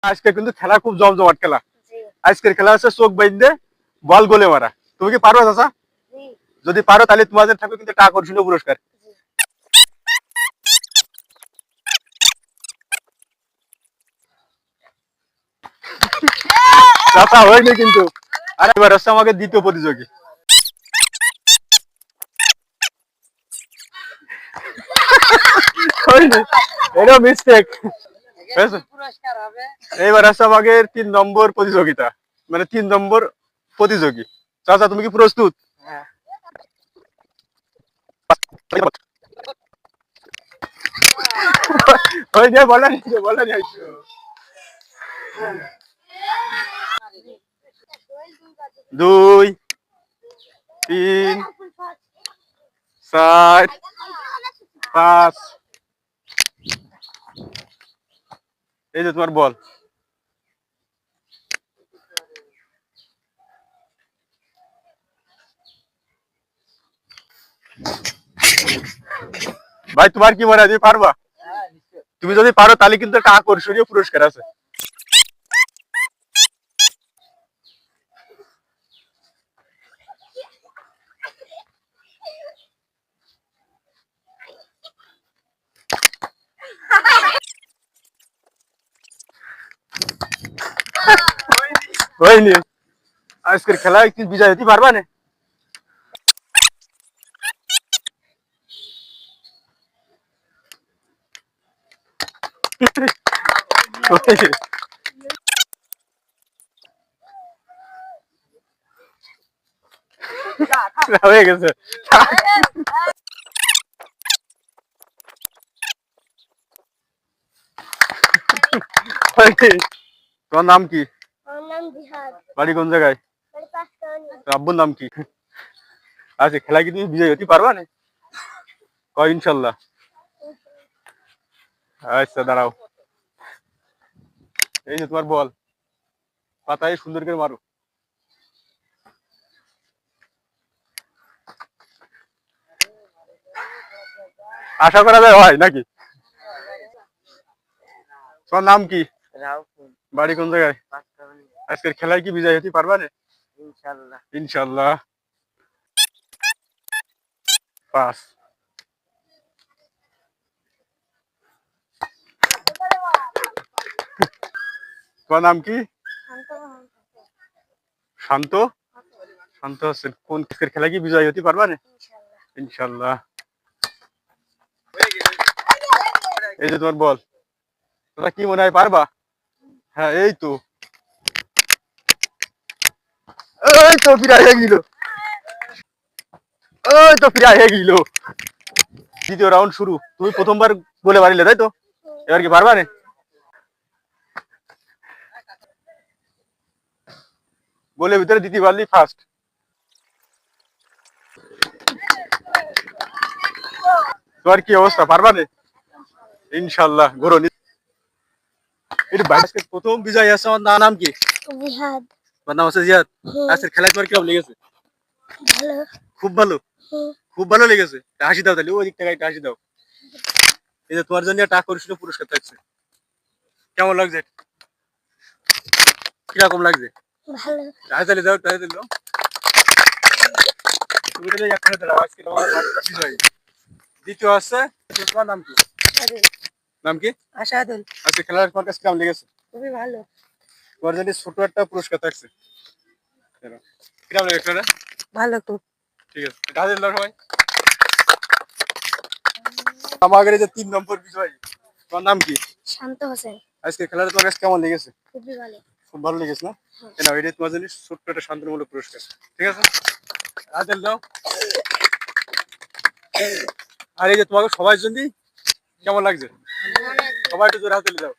আজকে কিন্তু খেলা খুব জমজমাট খেলা। আজকের খেলা হচ্ছে চোখ বাইন্ধে বল গোলে মারা। তুমি কি পারো চাচা? যদি পারো তাহলে তোমাদের থাকবে কিন্তু একটা আকর্ষণীয় পুরস্কার। চাচা হয়নি কিন্তু। আর এবার হচ্ছে আমাকে দ্বিতীয় প্রতিযোগী। হয়নি, এটা মিস্টেক। এইবার আছে আমাকে 3 নম্বর প্রতিযোগিতা, মানে 3 নম্বর প্রতিযোগী। চাচা তুমি কি প্রস্তুত? বলেন 2 3 4 5। এই যে তোমার বল। ভাই তোমার কি মনে হয় তুমি পারবা? তুমি যদি পারো তাহলে কিন্তু একটা আকর্ষণীয় পুরস্কার আছে। হয়নি, আজকের খেলায় কি বিজয় হতে পারবা না? হয়ে গেছে। তোমার নাম কি? বাড়ি কোন জায়গায়? আব্বুর নাম কি? আচ্ছা খেলায় কি তুমি বিজয় হতে পারবা না? কয় ইনশাল্লাহ। আচ্ছা দাঁড়াও, এই যে তোমার বল, পাতায় সুন্দর করে মারো। আশা করা যায় হয় নাকি? তোমার নাম কি? বাড়ি কোন জায়গায়? আজকের খেলায় কি বিজয় হতে পারবা না? ইনশাল্লাহ। ইনশাল্লাহ। 5। তোমার নাম কি? শান্ত। শান্ত হোসেন। কোন খেলায় কি বিজয় হতে পারবা না? ইনশাল্লাহ। এই যে তোমার বল, তোমরা কি মনে হয় পারবা? হ্যাঁ এই তো, এই তো প্রায় হয়ে গেল, ওই তো প্রায় হয়ে গেল। দ্বিতীয় রাউন্ড শুরু। তুমি প্রথমবার বলে পারিলে তাই তো, এবার কি পারবা না? বলে ভিতরে দিতে পারলি ফার্স্ট। তোমার কি অবস্থা, পারবা না? ইনশাল্লাহ। ঘোরো। এটা বাংলাদেশের প্রথম বিজয় আছে। আমার নাম কি? জিহাদ। তোমার নাম আছে জিহাদ। আজকের খেলায় তোমার কিরকম লেগেছে? ভালো। খুব ভালো। খুব ভালো লেগেছে। হাসি দাও তাহলে, ওই দিক থেকে একটা হাসি দাও। এই যে তোমার জন্য একটা আকর্ষণীয় পুরস্কার থাকছে। কেমন লাগছে? কিরকম লাগছে? ভালো। তাহলে দাও, তাহলে দাও। তুমি তাহলে একখানে দাও। আজকে তোমার বিজয়। দ্বিতীয় আছে, তোমার নাম কি? নাম কি? আশাদুল। আজকে খেলার তোমার কাছে কেমন লেগেছে? খুবই ভালো। তোমার জন্য ছোট একটা পুরস্কার থাকছে। কিরকম লেগেছে খেলাটা? ভালো খুব। ঠিক আছে, তাহলে দাও সবাই। আমাদের এই যে 3 নম্বর বিজয়, তোমার নাম কি? শান্ত হোসেন। আজকে খেলাটা তোমার কাছে কেমন লেগেছে? খুবই ভালো। খুব ভালো লেগেছে না? না, এটা তোমার জন্য ছোট্ট একটা শান্তমূলক পুরস্কার। ঠিক আছে, হাতে দাও। আর এই যে তোমাকে সবার জন্য কেমন লাগছে? সবাই একটু জোরে হাতে দাও।